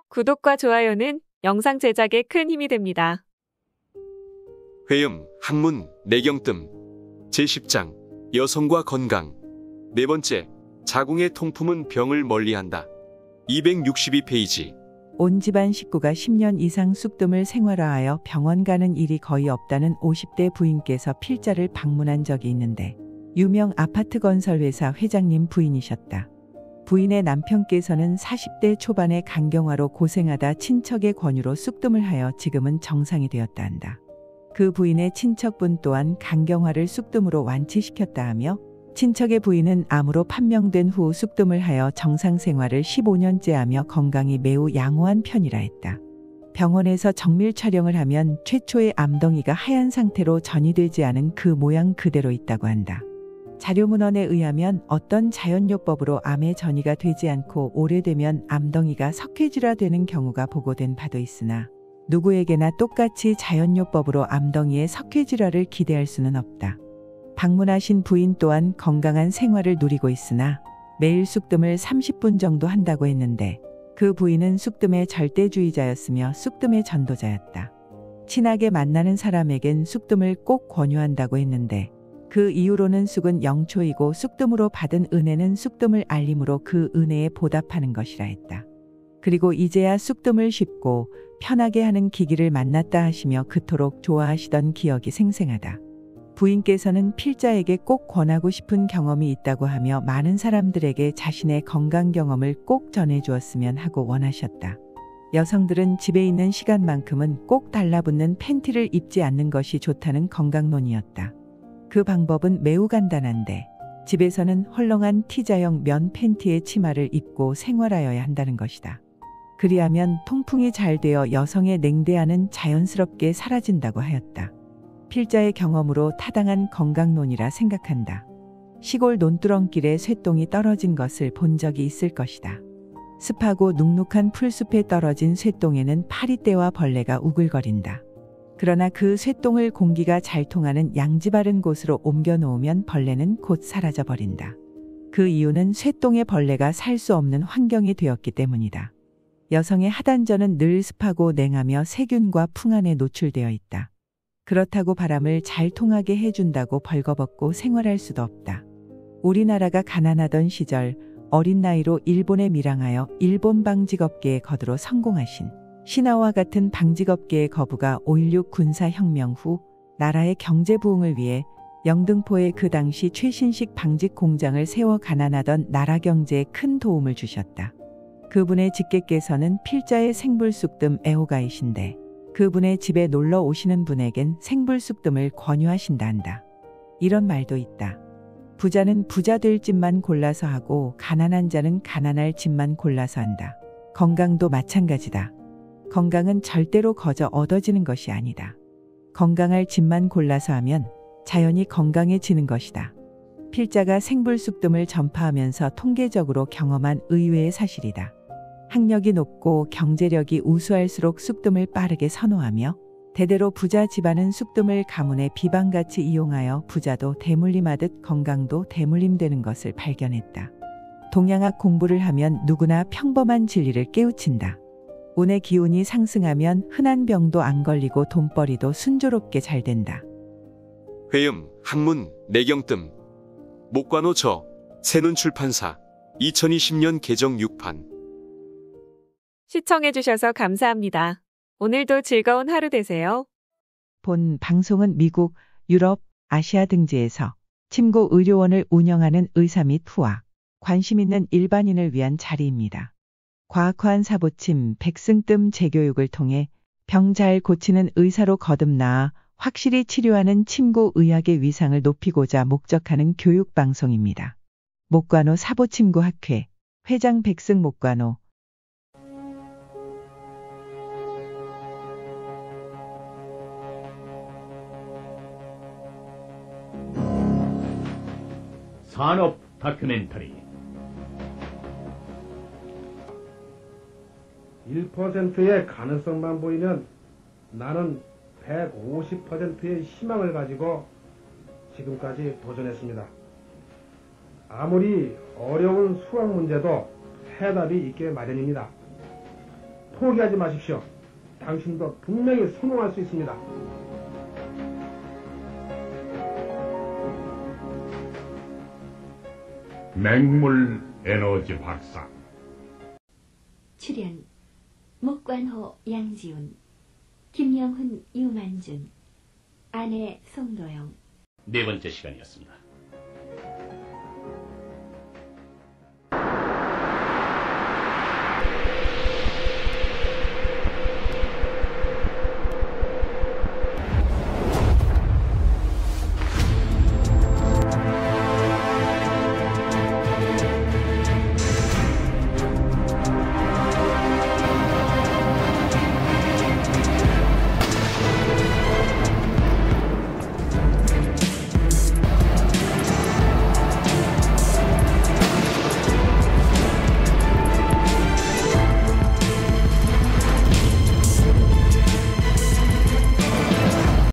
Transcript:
구독과 좋아요는 영상 제작에 큰 힘이 됩니다. 회음, 학문, 내경뜸 제10장 여성과 건강 네 번째, 자궁의 통풍은 병을 멀리한다. 262페이지. 온 집안 식구가 10년 이상 쑥뜸을 생활화하여 병원 가는 일이 거의 없다는 50대 부인께서 필자를 방문한 적이 있는데 유명 아파트 건설회사 회장님 부인이셨다. 부인의 남편께서는 40대 초반에 간경화로 고생하다 친척의 권유로 쑥뜸을 하여 지금은 정상이 되었다 한다. 그 부인의 친척분 또한 간경화를 쑥뜸으로 완치시켰다 하며 친척의 부인은 암으로 판명된 후 쑥뜸을 하여 정상 생활을 15년째 하며 건강이 매우 양호한 편이라 했다. 병원에서 정밀 촬영을 하면 최초의 암덩이가 하얀 상태로 전이되지 않은 그 모양 그대로 있다고 한다. 자료문헌에 의하면 어떤 자연요법으로 암의 전이가 되지 않고 오래되면 암덩이가 석회질화되는 경우가 보고된 바도 있으나 누구에게나 똑같이 자연요법으로 암덩이의 석회질화를 기대할 수는 없다. 방문하신 부인 또한 건강한 생활을 누리고 있으나 매일 쑥뜸을 30분 정도 한다고 했는데 그 부인은 쑥뜸의 절대주의자였으며 쑥뜸의 전도자였다. 친하게 만나는 사람에겐 쑥뜸을 꼭 권유한다고 했는데 그 이후로는 쑥은 영초이고 쑥뜸으로 받은 은혜는 쑥뜸을 알림으로 그 은혜에 보답하는 것이라 했다. 그리고 이제야 쑥뜸을 쉽고 편하게 하는 기기를 만났다 하시며 그토록 좋아하시던 기억이 생생하다. 부인께서는 필자에게 꼭 권하고 싶은 경험이 있다고 하며 많은 사람들에게 자신의 건강 경험을 꼭 전해주었으면 하고 원하셨다. 여성들은 집에 있는 시간만큼은 꼭 달라붙는 팬티를 입지 않는 것이 좋다는 건강론이었다. 그 방법은 매우 간단한데 집에서는 헐렁한 T자형 면 팬티에 치마를 입고 생활하여야 한다는 것이다. 그리하면 통풍이 잘 되어 여성의 냉대함은 자연스럽게 사라진다고 하였다. 필자의 경험으로 타당한 건강론이라 생각한다. 시골 논두렁길에 쇠똥이 떨어진 것을 본 적이 있을 것이다. 습하고 눅눅한 풀숲에 떨어진 쇠똥에는 파리떼와 벌레가 우글거린다. 그러나 그 쇠똥을 공기가 잘 통하는 양지 바른 곳으로 옮겨 놓으면 벌레는 곧 사라져 버린다. 그 이유는 쇠똥에 벌레가 살 수 없는 환경이 되었기 때문이다. 여성의 하단전은 늘 습하고 냉하며 세균과 풍한에 노출되어 있다. 그렇다고 바람을 잘 통하게 해준다고 벌거벗고 생활할 수도 없다. 우리나라가 가난하던 시절 어린 나이로 일본에 밀항하여 일본 방직업계의 거두로 성공하신 신하와 같은 방직업계의 거부가 5.16 군사혁명 후 나라의 경제 부흥을 위해 영등포에 그 당시 최신식 방직 공장을 세워 가난하던 나라 경제에 큰 도움을 주셨다. 그분의 직계께서는 필자의 생불쑥뜸 애호가이신데 그분의 집에 놀러 오시는 분에겐 생불쑥뜸을 권유하신다 한다. 이런 말도 있다. 부자는 부자 될 집만 골라서 하고 가난한 자는 가난할 집만 골라서 한다. 건강도 마찬가지다. 건강은 절대로 거저 얻어지는 것이 아니다. 건강할 집만 골라서 하면 자연히 건강해지는 것이다. 필자가 생불쑥뜸을 전파하면서 통계적으로 경험한 의외의 사실이다. 학력이 높고 경제력이 우수할수록 쑥뜸을 빠르게 선호하며 대대로 부자 집안은 쑥뜸을 가문의 비방같이 이용하여 부자도 대물림하듯 건강도 대물림되는 것을 발견했다. 동양학 공부를 하면 누구나 평범한 진리를 깨우친다. 운의 기운이 상승하면 흔한 병도 안 걸리고 돈벌이도 순조롭게 잘 된다. 회음, 학문, 내경뜸 목관호 저 새눈출판사 2020년 개정 6판. 시청해주셔서 감사합니다. 오늘도 즐거운 하루 되세요. 본 방송은 미국, 유럽, 아시아 등지에서 침구 의료원을 운영하는 의사 및 후와 관심 있는 일반인을 위한 자리입니다. 과학화한 사보침, 백승뜸 재교육을 통해 병 잘 고치는 의사로 거듭나아 확실히 치료하는 침구 의학의 위상을 높이고자 목적하는 교육 방송입니다. 목관호 사보침구학회 회장 백승 목관호. 산업 다큐멘터리 1%의 가능성만 보이면 나는 150%의 희망을 가지고 지금까지 도전했습니다. 아무리 어려운 수학 문제도 해답이 있게 마련입니다. 포기하지 마십시오. 당신도 분명히 성공할 수 있습니다. 맹물 에너지 박사. 출연 목관호 양지훈, 김영훈 유만준, 아내 송도영. 네 번째 시간이었습니다.